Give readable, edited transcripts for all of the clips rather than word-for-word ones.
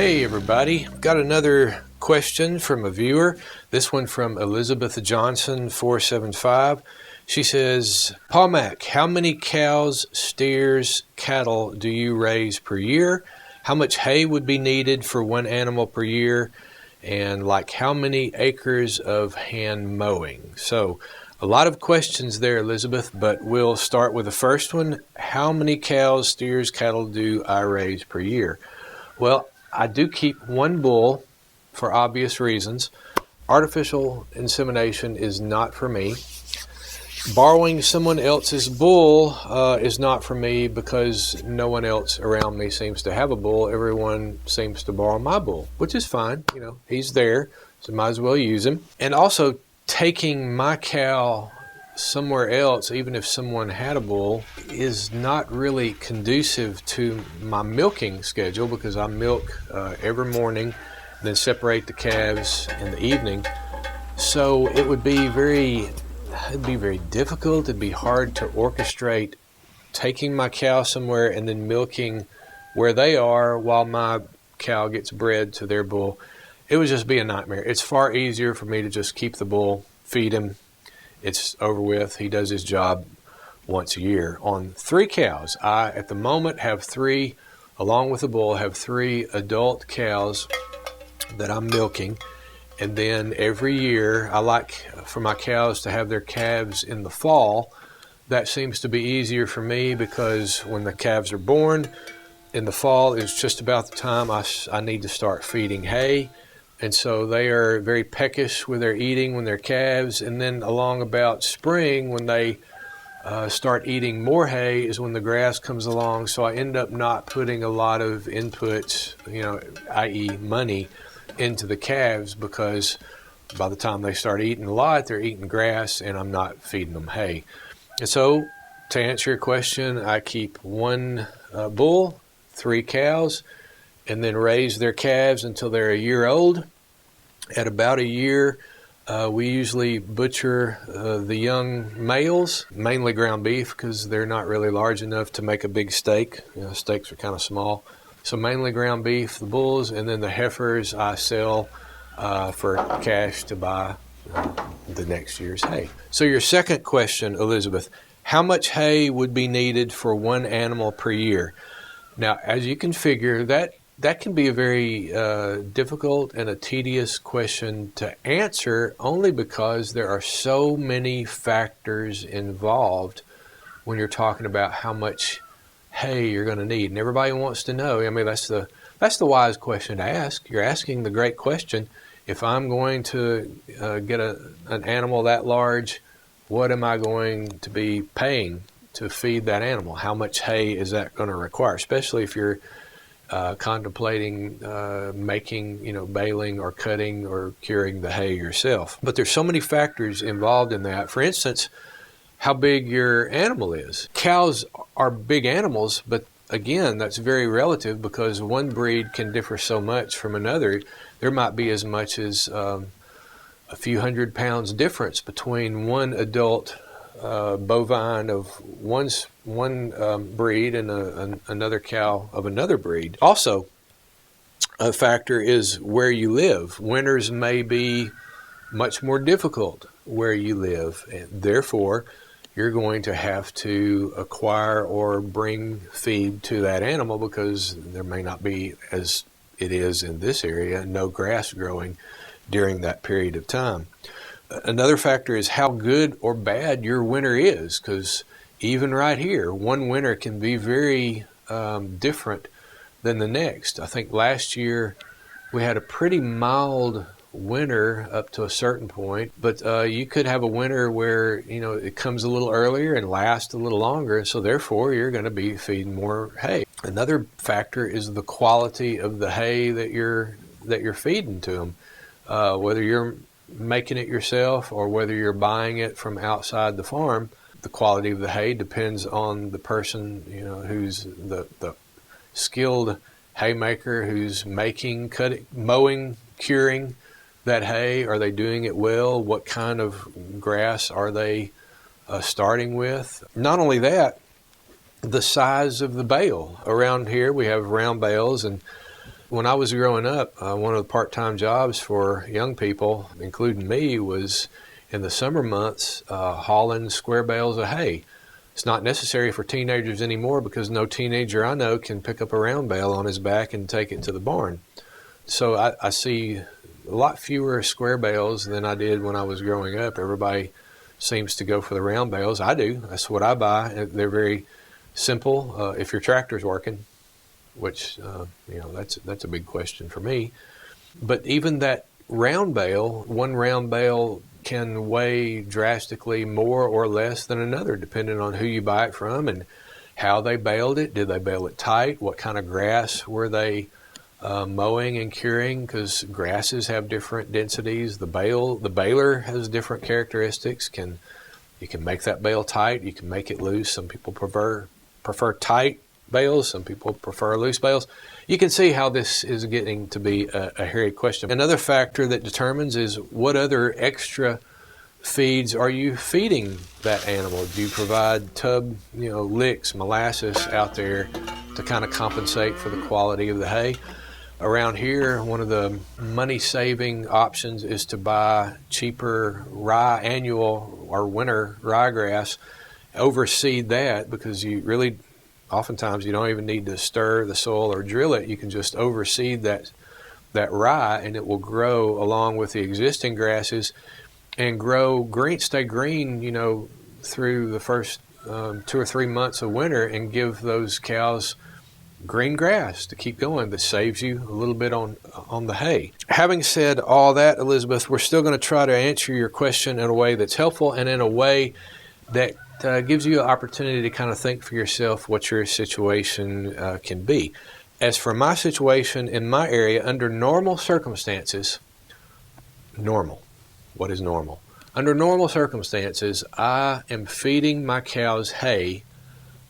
Hey everybody, got another question from a viewer. This one from Elizabeth Johnson 475. She says, Paul Mack, how many cows, steers, cattle do you raise per year? How much hay would be needed for one animal per year? And like how many acres of hand mowing? So a lot of questions there, Elizabeth, but we'll start with the first one. How many cows, steers, cattle do I raise per year? Well, I do keep one bull for obvious reasons. Artificial insemination is not for me. Borrowing someone else's bull is not for me because no one else around me seems to have a bull. Everyone seems to borrow my bull, which is fine. You know, he's there, so might as well use him. And also taking my cow somewhere else, even if someone had a bull, is not really conducive to my milking schedule because I milk every morning, then separate the calves in the evening. So it would be very difficult. It'd be hard to orchestrate taking my cow somewhere and then milking where they are while my cow gets bred to their bull. It would just be a nightmare. It's far easier for me to just keep the bull, feed him. It's over with. He does his job once a year. On 3 cows, I, at the moment, have 3, along with the bull, have 3 adult cows that I'm milking. And then every year, I like for my cows to have their calves in the fall. That seems to be easier for me because when the calves are born in the fall is just about the time I need to start feeding hay. And so they are very peckish with their eating when they're calves. And then along about spring, when they start eating more hay, is when the grass comes along. So I end up not putting a lot of inputs, i.e. money, into the calves because by the time they start eating a lot, they're eating grass and I'm not feeding them hay. And so to answer your question, I keep 1 bull, 3 cows, and then raise their calves until they're a year old. At about a year, we usually butcher the young males, mainly ground beef because they're not really large enough to make a big steak. Steaks are kind of small. So mainly ground beef, the bulls, and then the heifers I sell for cash to buy the next year's hay. So your second question, Elizabeth, how much hay would be needed for one animal per year? Now, as you can figure, that can be a very difficult and a tedious question to answer only because there are so many factors involved when you're talking about how much hay you're going to need. And everybody wants to know. I mean, that's the wise question to ask. You're asking the great question. If I'm going to get an animal that large, what am I going to be paying to feed that animal? How much hay is that going to require? Especially if you're contemplating making, baling or cutting or curing the hay yourself. But there's so many factors involved in that. For instance, how big your animal is. Cows are big animals, but again, that's very relative because one breed can differ so much from another. There might be as much as a few hundred pounds difference between one adult bovine of one breed and another cow of another breed. Also, a factor is where you live. Winters may be much more difficult where you live, and therefore you're going to have to acquire or bring feed to that animal because there may not be, as it is in this area, no grass growing during that period of time. Another factor is how good or bad your winter is, because even right here, one winter can be very different than the next. I think last year we had a pretty mild winter up to a certain point, but you could have a winter where it comes a little earlier and lasts a little longer, and so therefore you're going to be feeding more hay. Another factor is the quality of the hay that you're feeding to them, whether you're making it yourself or whether you're buying it from outside the farm. The quality of the hay depends on the person, who's the skilled haymaker who's making, cutting, mowing, curing that hay. Are they doing it well? What kind of grass are they starting with? Not only that, the size of the bale. Around here we have round bales, and When I was growing up, one of the part-time jobs for young people, including me, was in the summer months hauling square bales of hay. It's not necessary for teenagers anymore because no teenager I know can pick up a round bale on his back and take it to the barn. So I see a lot fewer square bales than I did when I was growing up. Everybody seems to go for the round bales. I do. That's what I buy. They're very simple if your tractor's working, which that's a big question for me. But even that round bale, one round bale can weigh drastically more or less than another, depending on who you buy it from and how they baled it. Did they bale it tight? What kind of grass were they mowing and curing? Because grasses have different densities. The baler has different characteristics. You can make that bale tight. You can make it loose. Some people prefer tight bales. Some people prefer loose bales. You can see how this is getting to be a hairy question. Another factor that determines is what other extra feeds are you feeding that animal? Do you provide tub, licks, molasses out there to kind of compensate for the quality of the hay? Around here, one of the money-saving options is to buy cheaper rye annual or winter ryegrass, overseed that, because oftentimes you don't even need to stir the soil or drill it. You can just overseed that rye, and it will grow along with the existing grasses and stay green, through the first 2 or 3 months of winter, and give those cows green grass to keep going. That saves you a little bit on the hay. Having said all that, Elizabeth, we're still going to try to answer your question in a way that's helpful and in a way that gives you an opportunity to kind of think for yourself what your situation can be. As for my situation in my area, under normal circumstances, what is normal? Under normal circumstances, I am feeding my cows hay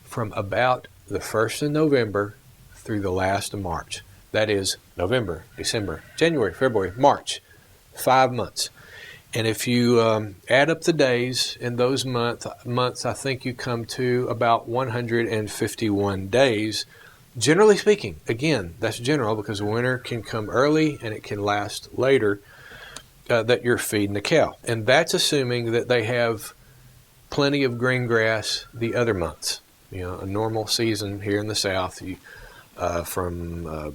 from about the 1st of November through the last of March. That is November, December, January, February, March, 5 months. And if you add up the days in those months, I think you come to about 151 days. Generally speaking, again, that's general because winter can come early and it can last later, that you're feeding the cow. And that's assuming that they have plenty of green grass the other months. A normal season here in the South, from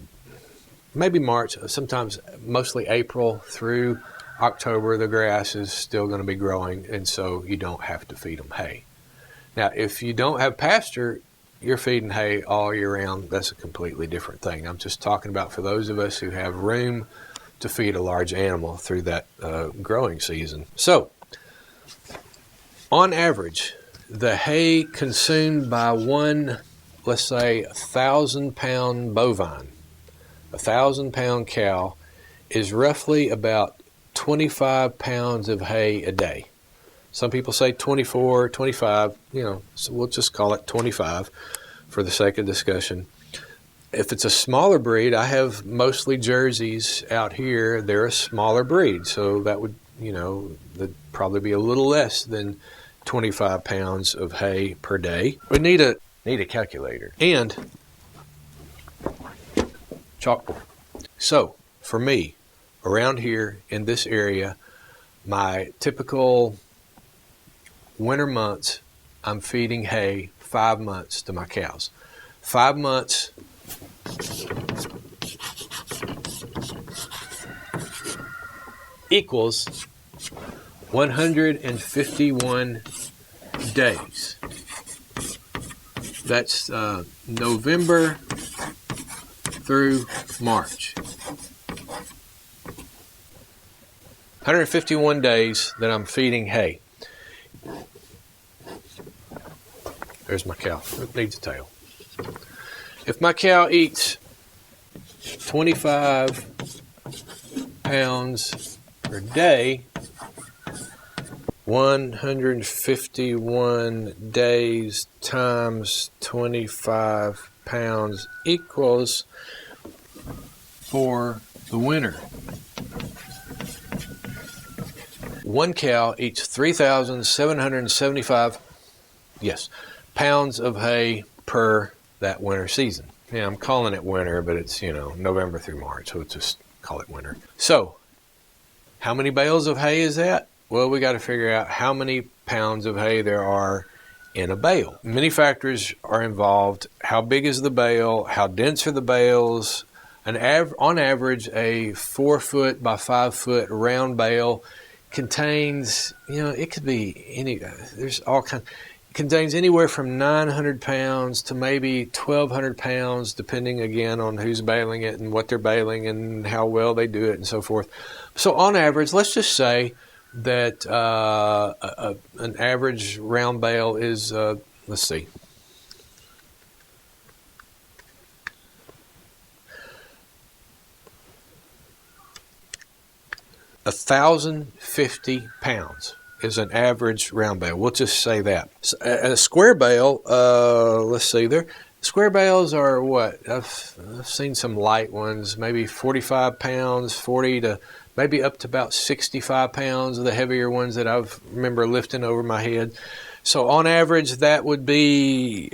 maybe March, sometimes mostly April through October, the grass is still going to be growing, and so you don't have to feed them hay. Now, if you don't have pasture, you're feeding hay all year round. That's a completely different thing. I'm just talking about for those of us who have room to feed a large animal through that growing season. So, on average, the hay consumed by one, let's say, 1,000-pound bovine, 1,000-pound cow, is roughly about 25 pounds of hay a day. Some people say 24, 25, so we'll just call it 25 for the sake of discussion. If it's a smaller breed, I have mostly Jerseys out here. They're a smaller breed, so that would, that'd probably be a little less than 25 pounds of hay per day. We need a calculator and chalkboard. So, for me, around here in this area, my typical winter months, I'm feeding hay 5 months to my cows. 5 months equals 151 days. That's November through March. 151 days that I'm feeding hay. There's my cow. It needs a tail. If my cow eats 25 pounds per day, 151 days times 25 pounds equals, for the winter, one cow eats 3,775 pounds of hay per that winter season. Yeah, I'm calling it winter, but it's, November through March, so let's just call it winter. So, how many bales of hay is that? Well, we got to figure out how many pounds of hay there are in a bale. Many factors are involved. How big is the bale? How dense are the bales? On average, a 4-foot by 5-foot round bale contains, it could be there's all kinds. Contains anywhere from 900 pounds to maybe 1,200 pounds, depending again on who's baling it and what they're baling and how well they do it and so forth. So on average, let's just say that an average round bale is, let's see, 1,050 pounds. Is an average round bale. We'll just say that. So a square bale, let's see there. Square bales are what? I've seen some light ones, maybe 45 pounds, 40 to maybe up to about 65 pounds of the heavier ones that I remember lifting over my head. So on average, that would be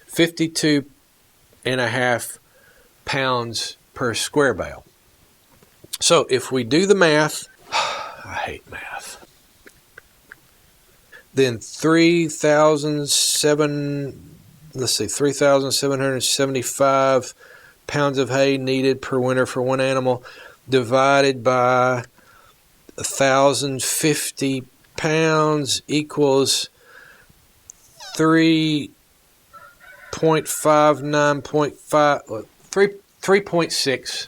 52 and a half pounds per square bale. So if we do the math, I hate math, then 3,775 pounds of hay needed per winter for one animal, divided by 1,050 pounds equals 3.6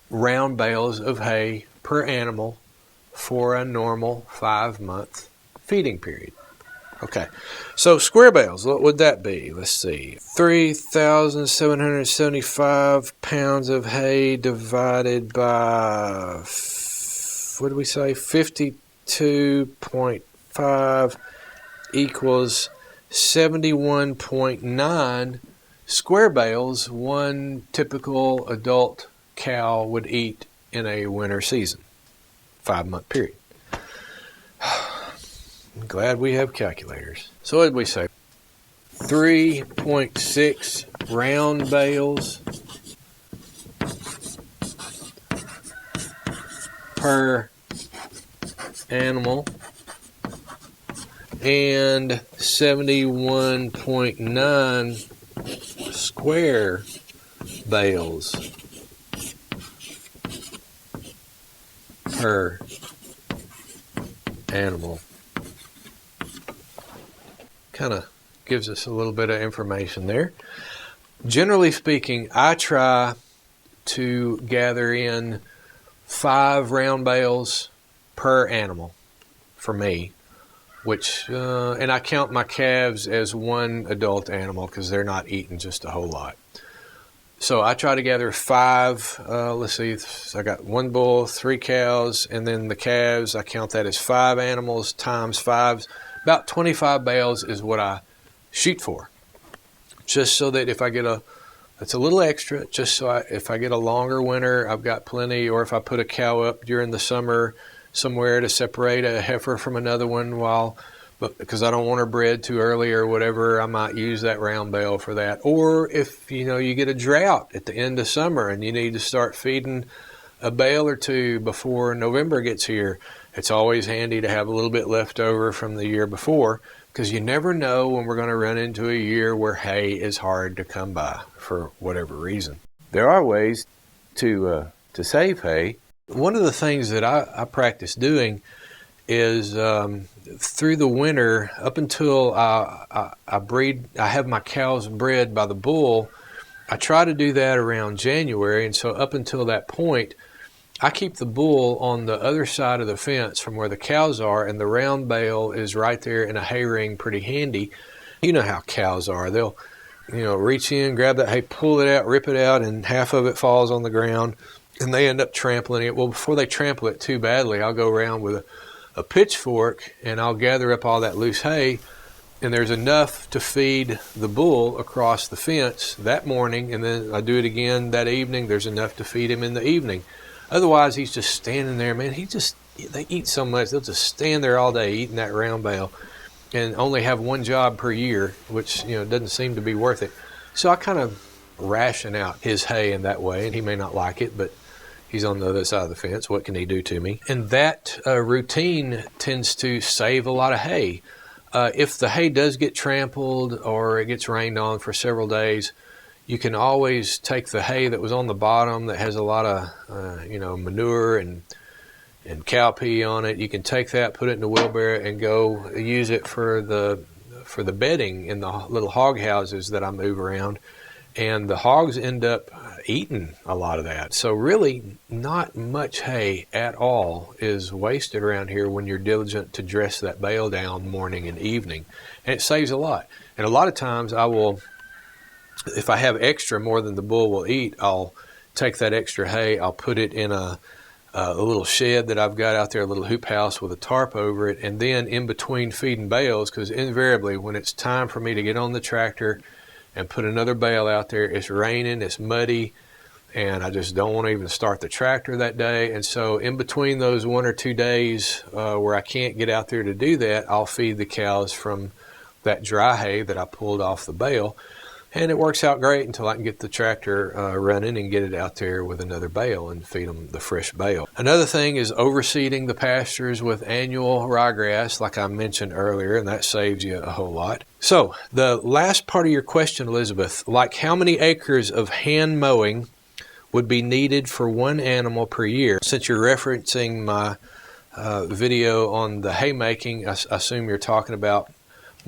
round bales of hay per animal for a normal 5-month feeding period. Okay, so square bales, what would that be? Let's see, 3,775 pounds of hay divided by, what did we say, 52.5 equals 71.9 square bales one typical adult cow would eat in a winter season, 5-month period. I'm glad we have calculators. So what did we say? 3.6 round bales per animal and 71.9 square bales per animal. Kind of gives us a little bit of information there. Generally speaking, I try to gather in 5 round bales per animal for me, which and I count my calves as one adult animal because they're not eating just a whole lot. So I try to gather 5, let's see, I got 1 bull, 3 cows, and then the calves, I count that as 5 animals times 5. About 25 bales is what I shoot for. Just so that if I get it's a little extra, just so if I get a longer winter, I've got plenty, or if I put a cow up during the summer somewhere to separate a heifer from another one but because I don't want her bred too early or whatever, I might use that round bale for that. Or if you get a drought at the end of summer and you need to start feeding a bale or two before November gets here, it's always handy to have a little bit left over from the year before, because you never know when we're going to run into a year where hay is hard to come by for whatever reason. There are ways to save hay. One of the things that I practice doing is through the winter, up until I have my cows bred by the bull, I try to do that around January, and so up until that point, I keep the bull on the other side of the fence from where the cows are, and the round bale is right there in a hay ring, pretty handy. You know how cows are. They'll, reach in, grab that hay, pull it out, rip it out, and half of it falls on the ground, and they end up trampling it. Well, before they trample it too badly, I'll go around with a pitchfork, and I'll gather up all that loose hay, and there's enough to feed the bull across the fence that morning, and then I do it again that evening. There's enough to feed him in the evening. Otherwise, he's just standing there, man. They eat so much, they'll just stand there all day eating that round bale. and only have one job per year, which doesn't seem to be worth it. So I kind of ration out his hay in that way, and he may not like it, but he's on the other side of the fence. What can he do to me? And that routine tends to save a lot of hay. If the hay does get trampled or it gets rained on for several days, you can always take the hay that was on the bottom that has a lot of manure and cow pee on it. You can take that, put it in a wheelbarrow, and go use it for the bedding in the little hog houses that I move around. And the hogs end up eating a lot of that. So really not much hay at all is wasted around here when you're diligent to dress that bale down morning and evening. And it saves a lot. And a lot of times I will, if I have extra more than the bull will eat, I'll take that extra hay, I'll put it in a little shed that I've got out there, a little hoop house with a tarp over it, and then in between feeding bales, because invariably when it's time for me to get on the tractor and put another bale out there, it's raining, it's muddy, and I just don't want to even start the tractor that day. And so in between those 1 or 2 days where I can't get out there to do that, I'll feed the cows from that dry hay that I pulled off the bale. And it works out great until I can get the tractor running and get it out there with another bale and feed them the fresh bale. Another thing is overseeding the pastures with annual ryegrass, like I mentioned earlier, and that saves you a whole lot. So the last part of your question, Elizabeth, like how many acres of hand mowing would be needed for one animal per year? Since you're referencing my video on the haymaking, I assume you're talking about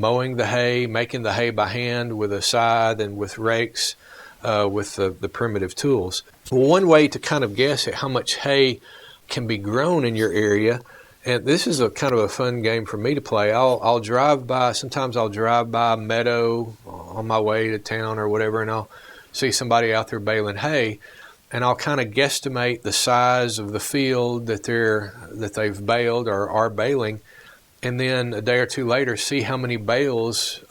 mowing the hay, making the hay by hand with a scythe and with rakes, with the primitive tools. Well, one way to kind of guess at how much hay can be grown in your area, and this is a kind of a fun game for me to play. I'll drive by, sometimes I'll drive by a meadow on my way to town or whatever, and I'll see somebody out there baling hay, and I'll kind of guesstimate the size of the field that they've baled or are baling. And then a day or two later, see how many bales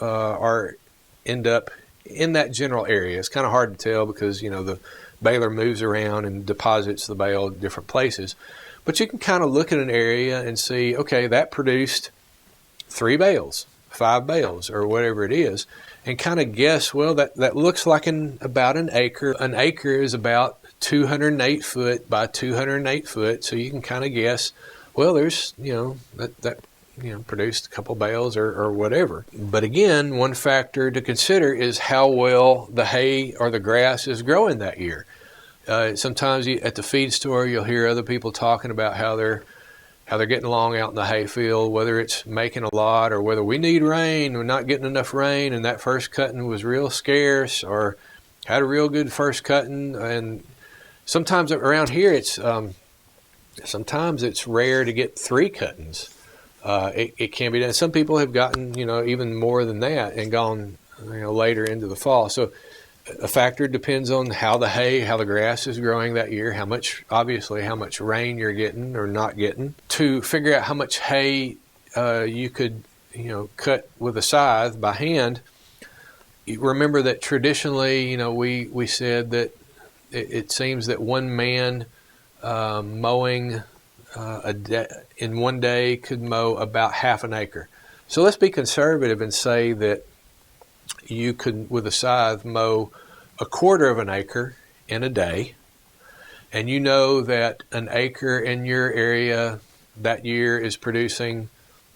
end up in that general area. It's kind of hard to tell because, the baler moves around and deposits the bale in different places. But you can kind of look at an area and see, okay, that produced 3 bales, 5 bales, or whatever it is, and kind of guess, well, that looks like about an acre. An acre is about 208 foot by 208 foot, so you can kind of guess, well, there's, that produced a couple bales or whatever. But again, one factor to consider is how well the hay or the grass is growing that year. Sometimes at the feed store, you'll hear other people talking about how they're getting along out in the hay field, whether it's making a lot or whether we need rain, we're not getting enough rain, and that first cutting was real scarce or had a real good first cutting. And sometimes around here, it's rare to get 3 cuttings. It can be done. Some people have gotten, even more than that and gone, later into the fall. So a factor depends on how the grass is growing that year, how much rain you're getting or not getting. To figure out how much hay you could, cut with a scythe by hand, remember that traditionally, we said that it seems that one man mowing in one day could mow about half an acre. So let's be conservative and say that you could, with a scythe, mow a quarter of an acre in a day, and you know that an acre in your area that year is producing,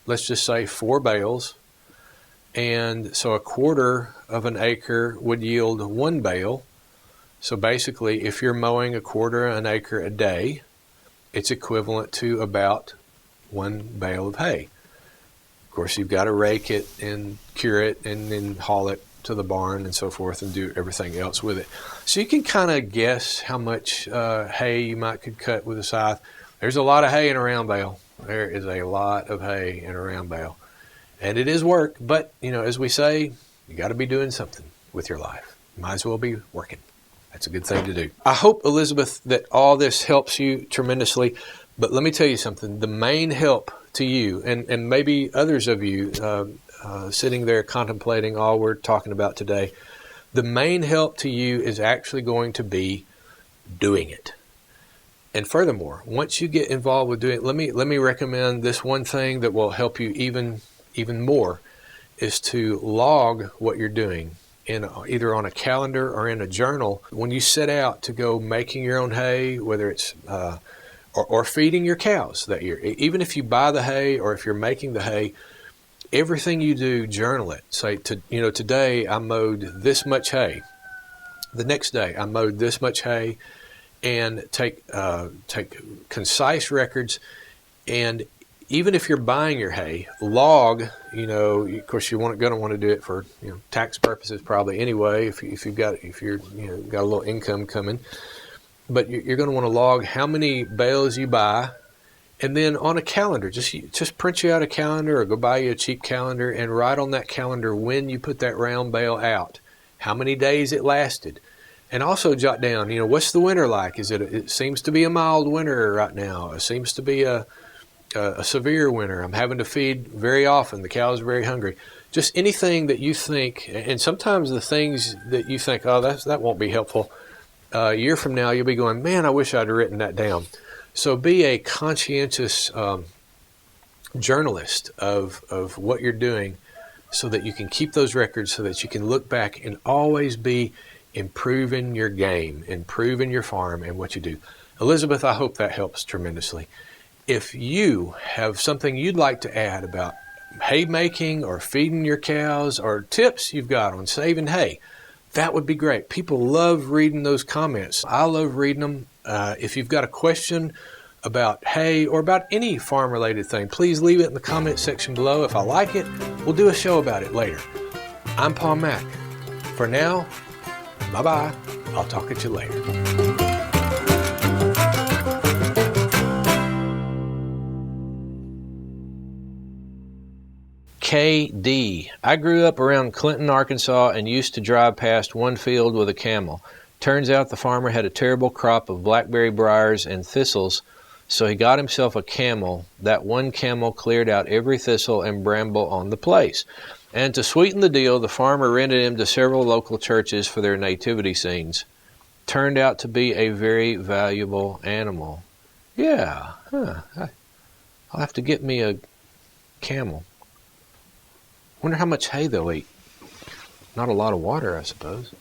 let's just say 4 bales, and so a quarter of an acre would yield 1 bale. So basically, if you're mowing a quarter of an acre a day, it's equivalent to about 1 bale of hay. Of course, you've got to rake it and cure it and then haul it to the barn and so forth and do everything else with it. So you can kind of guess how much hay you could cut with a scythe. There's a lot of hay in a round bale. There is a lot of hay in a round bale. And it is work, but, as we say, you got to be doing something with your life. You might as well be working. That's a good thing to do. I hope, Elizabeth, that all this helps you tremendously. But let me tell you something. The main help to you, and maybe others of you sitting there contemplating all we're talking about today, the main help to you is actually going to be doing it. And furthermore, once you get involved with doing it, let me recommend this one thing that will help you even more. is to log what you're doing in either on a calendar or in a journal. When you set out to go making your own hay, whether it's or feeding your cows that year, even if you buy the hay or if you're making the hay, everything you do, journal it. Say, today I mowed this much hay. The next day I mowed this much hay, and take concise records. And even if you're buying your hay, log. Of course, going to want to do it for tax purposes probably anyway. If you're got a little income coming, but you're going to want to log how many bales you buy, and then on a calendar, just print you out a calendar or go buy you a cheap calendar and write on that calendar when you put that round bale out, how many days it lasted, and also jot down what's the winter like. It seems to be a mild winter right now. It seems to be a severe winter. I'm having to feed very often. The cows are very hungry. Just anything that you think, and sometimes the things that you think, oh, that won't be helpful. A year from now, you'll be going, man, I wish I'd written that down. So be a conscientious journalist of what you're doing so that you can keep those records, so that you can look back and always be improving your game, improving your farm and what you do. Elizabeth, I hope that helps tremendously. If you have something you'd like to add about hay making or feeding your cows, or tips you've got on saving hay, that would be great. People love reading those comments. I love reading them. If you've got a question about hay or about any farm-related thing, please leave it in the comment section below. If I like it, we'll do a show about it later. I'm Paul Mack. For now, bye-bye. I'll talk at you later. KD. I grew up around Clinton, Arkansas, and used to drive past one field with a camel. Turns out the farmer had a terrible crop of blackberry briars and thistles, so he got himself a camel. That one camel cleared out every thistle and bramble on the place. And to sweeten the deal, the farmer rented him to several local churches for their nativity scenes. Turned out to be a very valuable animal. Yeah, I'll have to get me a camel. Wonder how much hay they'll eat. Not a lot of water, I suppose.